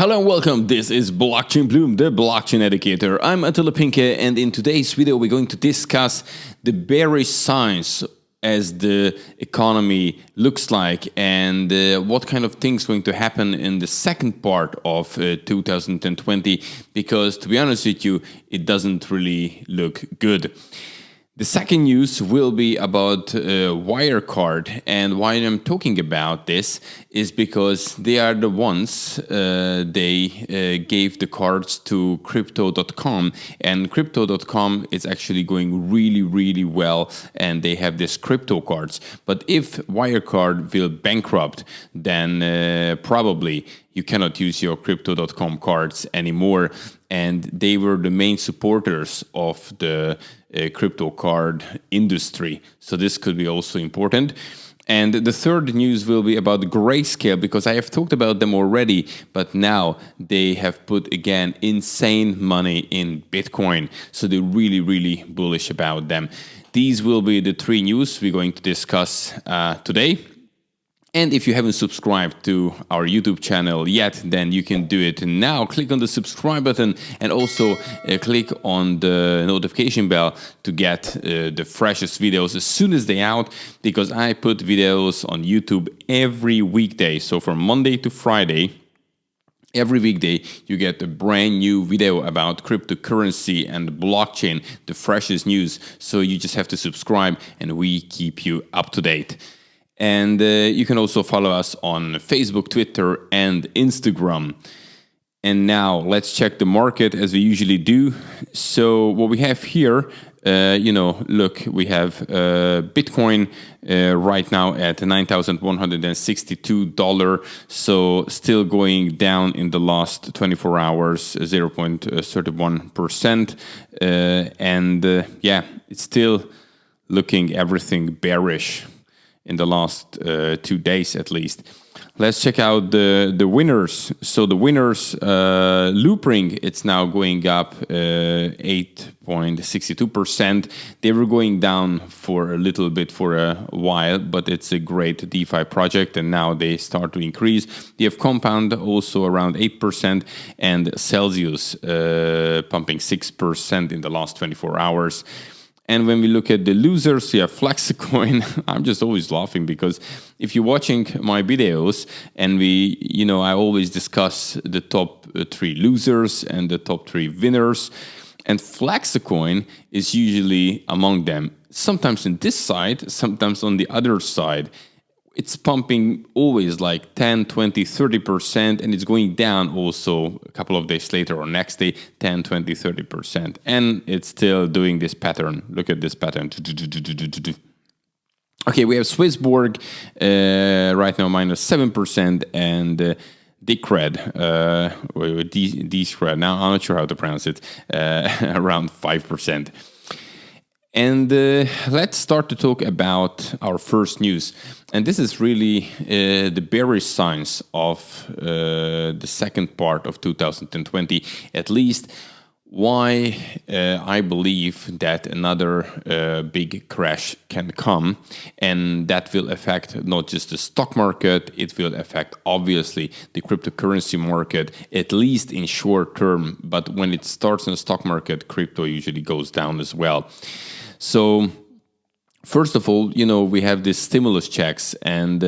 Hello and welcome. This is Blockchain Bloom, the blockchain educator. I'm Attila Pinke, and in today's video, we're going to discuss the bearish signs as the economy looks like and what kind of things going to happen in the second part of 2020, because to be honest with you, it doesn't really look good. The second news will be about Wirecard, and why I'm talking about this is because they are the ones, they gave the cards to Crypto.com, and Crypto.com is actually going really well, and they have these crypto cards. But if Wirecard will bankrupt, then probably you cannot use your Crypto.com cards anymore, and they were the main supporters of the crypto card industry. So this could be also important. And the third news will be about Grayscale, because I have talked about them already, but now they have put again insane money in Bitcoin. So they're really bullish about them. These will be the three news we're going to discuss today. And if you haven't subscribed to our YouTube channel yet, then you can do it now. Click on the subscribe button and also click on the notification bell to get the freshest videos as soon as they're out, because I put videos on YouTube every weekday. So from Monday to Friday, every weekday, you get a brand new video about cryptocurrency and blockchain, the freshest news. So you just have to subscribe and we keep you up to date. And you can also follow us on Facebook, Twitter, and Instagram. And now let's check the market as we usually do. So what we have here, look, we have Bitcoin right now at $9,162. So still going down in the last 24 hours, 0.31%. It's still looking everything bearish in the last 2 days at least. Let's check out the winners. So the winners, Loopring, it's now going up 8.62%. They were going down for a little bit for a while, but it's a great DeFi project, and now they start to increase. They have Compound also around 8%, and Celsius pumping 6% in the last 24 hours. And when we look at the losers, we have Flexicoin. I'm just always laughing because if you're watching my videos and I always discuss the top 3 losers and the top 3 winners, and Flexicoin is usually among them. Sometimes on this side, sometimes on the other side. It's pumping always like 10, 20, 30%, and it's going down also a couple of days later or next day, 10, 20, 30%. And it's still doing this pattern. Look at this pattern. Okay, we have Swissborg right now minus 7%, and Decred, Decred, now I'm not sure how to pronounce it, around 5%. And let's start to talk about our first news. And this is really the bearish signs of the second part of 2020, at least why I believe that another big crash can come. And that will affect not just the stock market, it will affect obviously the cryptocurrency market, at least in short term. But when it starts in the stock market, crypto usually goes down as well. So first of all, we have these stimulus checks, and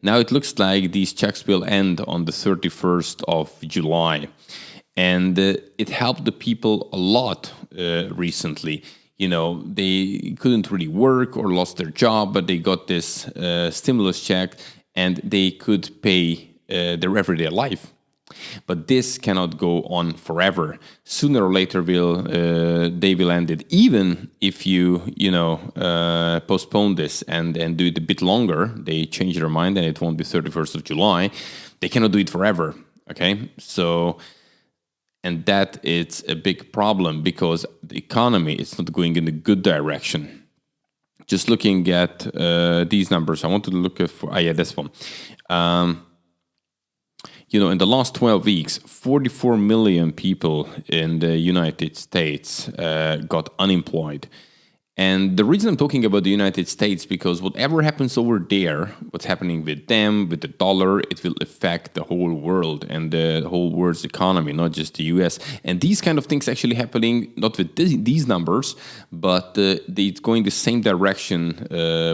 now it looks like these checks will end on the 31st of July. And it helped the people a lot recently. They couldn't really work or lost their job, but they got this stimulus check and they could pay their everyday life. But this cannot go on forever. Sooner or later, they will end it. Even if you postpone this and do it a bit longer, they change their mind and it won't be 31st of July. They cannot do it forever. Okay, so and that is a big problem because the economy is not going in a good direction. Just looking at these numbers, I wanted to look at this one. In the last 12 weeks, 44 million people in the United States got unemployed. And the reason I'm talking about the United States, because whatever happens over there, what's happening with them, with the dollar, it will affect the whole world and the whole world's economy, not just the US. And these kind of things actually happening, not with these numbers, but it's going the same direction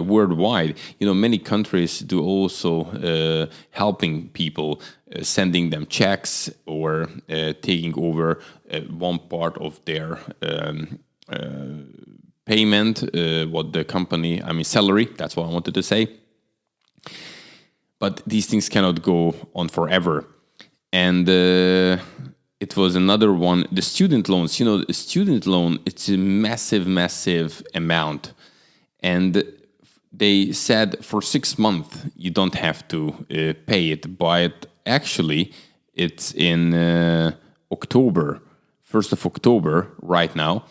worldwide. Many countries do also helping people, sending them checks or taking over one part of their payment, what the company, salary, that's what I wanted to say. But these things cannot go on forever. And it was another one, the student loans. The student loan, it's a massive, massive amount. And they said for 6 months, you don't have to pay it. But actually, it's in October, 1st of October, right now.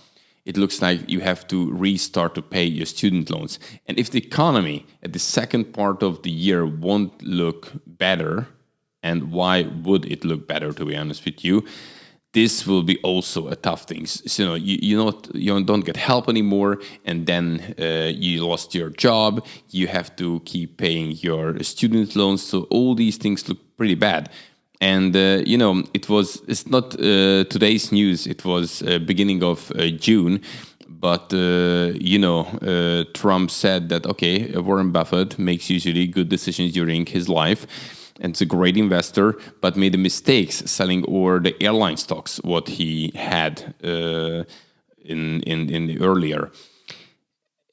It looks like you have to restart to pay your student loans. And if the economy at the second part of the year won't look better, and why would it look better, to be honest with you, this will be also a tough thing. So, you don't get help anymore, and then you lost your job, you have to keep paying your student loans. So all these things look pretty bad. And, it's not today's news. It was beginning of June. But, Trump said that, okay, Warren Buffett makes usually good decisions during his life. And it's a great investor, but made mistakes selling over the airline stocks, what he had in earlier.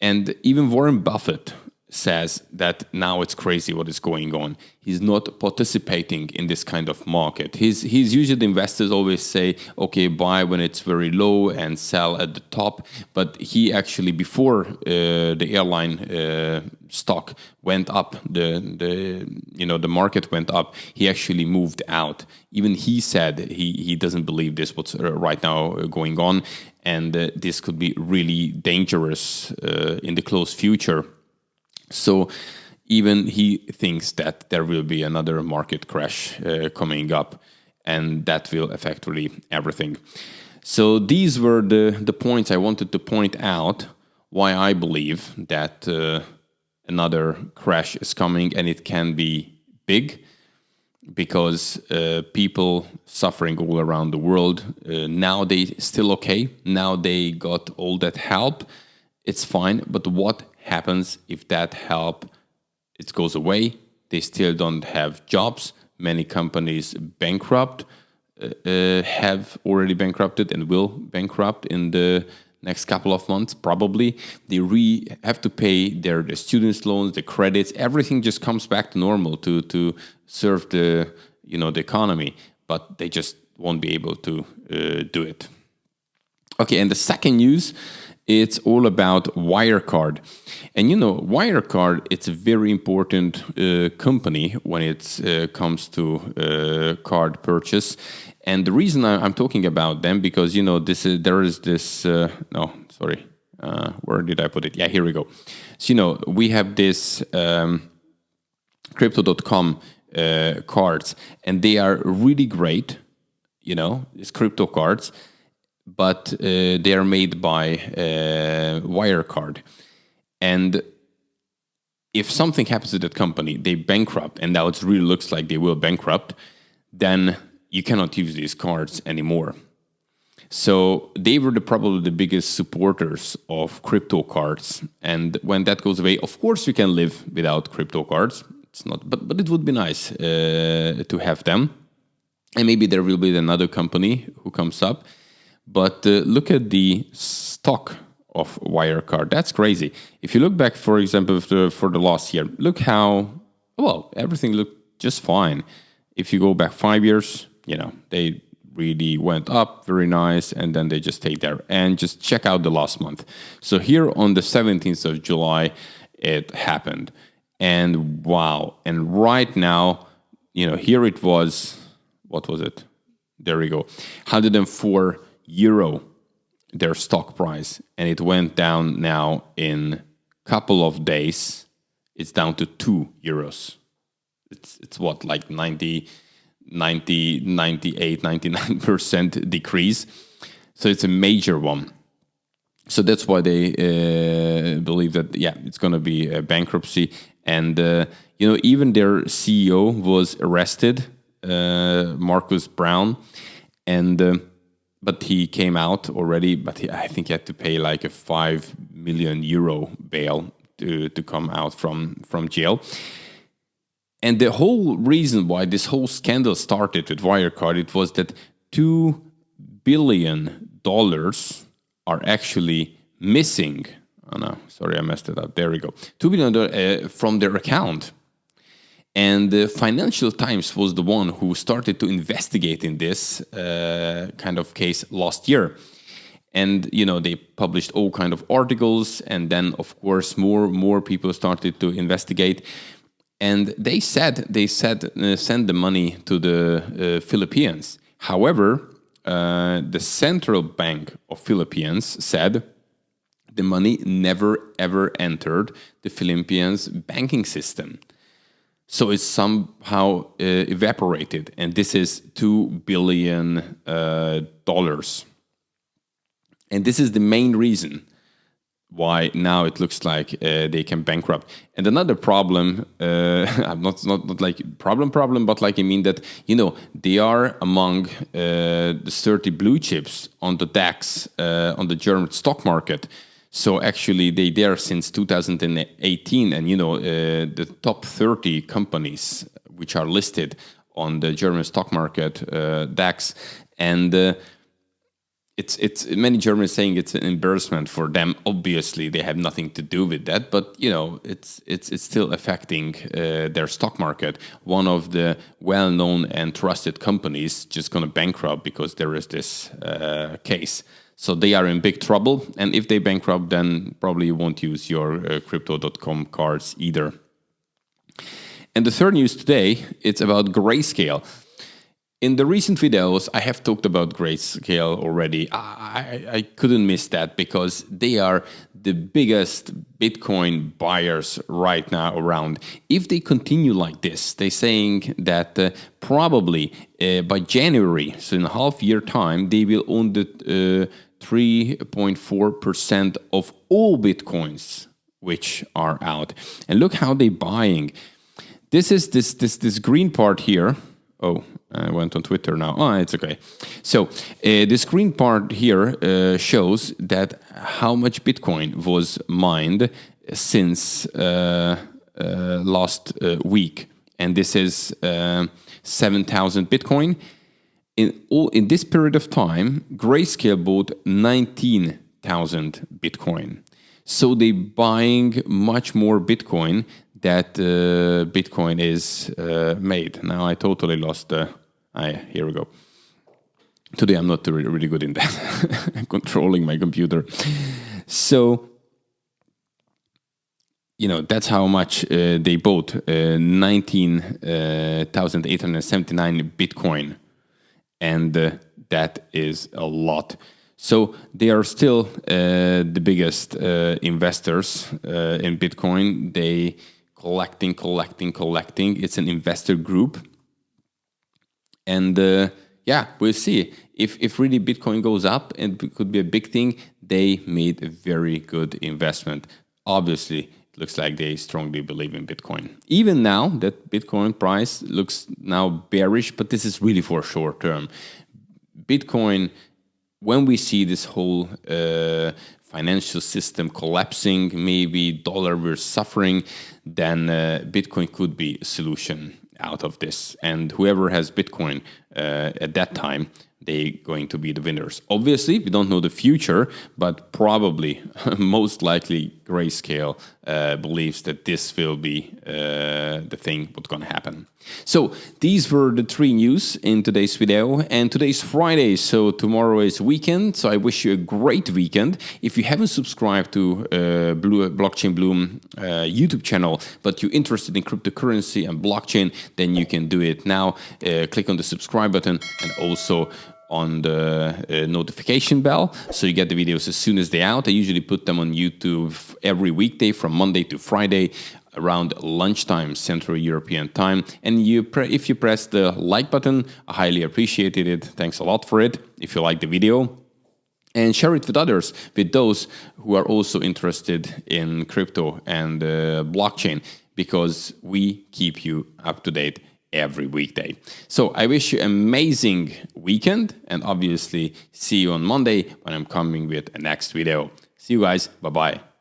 And even Warren Buffett says that now it's crazy what is going on. He's not participating in this kind of market. He's usually, the investors always say, okay, buy when it's very low and sell at the top. But he actually, before the airline stock went up, the market went up, he actually moved out. Even he said he doesn't believe this what's right now going on, and this could be really dangerous in the close future. So even he thinks that there will be another market crash coming up, and that will affect really everything. So these were the points I wanted to point out why I believe that another crash is coming, and it can be big, because people suffering all around the world, now they still okay, now they got all that help, it's fine, but what happens if that help it goes away? They still don't have jobs. Many companies bankrupt, have already bankrupted and will bankrupt in the next couple of months, probably. They have to pay their students' loans, the credits, everything just comes back to normal to serve the economy, but they just won't be able to do it. Okay, and the second news, it's all about Wirecard. And Wirecard, it's a very important company when it comes to card purchase. And the reason I'm talking about them, because, where did I put it? Yeah, here we go. So, we have this crypto.com cards, and they are really great, these crypto cards. But they are made by Wirecard. And if something happens to that company, they bankrupt, and now it really looks like they will bankrupt, then you cannot use these cards anymore. So they were probably the biggest supporters of crypto cards. And when that goes away, of course you can live without crypto cards. It's not, but it would be nice to have them. And maybe there will be another company who comes up. But look at the stock of Wirecard. That's crazy. If you look back, for example, for the last year, look how, everything looked just fine. If you go back 5 years, they really went up, very nice, and then they just stayed there. And just check out the last month. So here on the 17th of July, it happened. And wow. And right now, here it was, what was it? There we go. 104 euro, their stock price, and it went down now in a couple of days. It's down to 2 euros. It's what, like 98, 99% decrease. So it's a major one. So that's why they believe that, yeah, it's going to be a bankruptcy. And, even their CEO was arrested, Marcus Brown, and but he came out already, but I think he had to pay like a 5 million euro bail to come out from jail. And the whole reason why this whole scandal started with Wirecard, it was that $2 billion are actually missing. Oh no, sorry, I messed it up. There we go. $2 billion from their account. And the Financial Times was the one who started to investigate in this kind of case last year. And, they published all kind of articles. And then, of course, more people started to investigate. And they said send the money to the Philippines. However, the Central Bank of Philippines said the money never ever entered the Philippines banking system. So it's somehow evaporated, and this is $2 billion. And this is the main reason why now it looks like they can bankrupt. And another problem, not like problem, but like I mean that, they are among the 30 blue chips on the DAX, on the German stock market. So actually they there since 2018, and the top 30 companies which are listed on the German stock market, DAX, and it's many Germans saying it's an embarrassment for them. Obviously, they have nothing to do with that, but it's still affecting their stock market. One of the well-known and trusted companies just going to bankrupt because there is this case. So they are in big trouble, and if they bankrupt, then probably you won't use your crypto.com cards either. And the third news today, it's about Grayscale. In the recent videos, I have talked about Grayscale already. I couldn't miss that because they are the biggest Bitcoin buyers right now around. If they continue like this, they're saying that probably by January, so in a half year time, they will own the 3.4% of all Bitcoins which are out. And look how they're buying. This is this green part here. Oh, I went on Twitter now. Oh, it's okay. So this green part here shows that how much Bitcoin was mined since last week. And this is 7,000 Bitcoin. In this period of time, Grayscale bought 19,000 Bitcoin. So they're buying much more Bitcoin that Bitcoin is made. Now I totally lost the... here we go. Today I'm not really good in that, controlling my computer. So, that's how much they bought, 19,879 Bitcoin. And that is a lot. So they are still the biggest investors in Bitcoin. They collecting. It's an investor group. And we'll see. If really Bitcoin goes up, and it could be a big thing, they made a very good investment. Obviously, it looks like they strongly believe in Bitcoin. Even now that Bitcoin price looks now bearish, but this is really for short term. Bitcoin, when we see this whole financial system collapsing, maybe dollar we're suffering, then Bitcoin could be a solution out of this. And whoever has Bitcoin at that time, they're going to be the winners. Obviously, we don't know the future, but probably, most likely, Grayscale believes that this will be the thing what's going to happen. So these were the 3 news in today's video, and today's Friday, so tomorrow is weekend. So I wish you a great weekend. If you haven't subscribed to Blockchain Bloom YouTube channel, but you're interested in cryptocurrency and blockchain, then you can do it now. Click on the subscribe button and also on the notification bell, so you get the videos as soon as they're out. I usually put them on YouTube every weekday from Monday to Friday around lunchtime Central European time. And if you press the like button, I highly appreciate it. Thanks a lot for it if you like the video. and share it with others, with those who are also interested in crypto and blockchain, because we keep you up to date every weekday. So I wish you an amazing weekend, and obviously see you on Monday when I'm coming with a next video. See you guys. Bye-bye.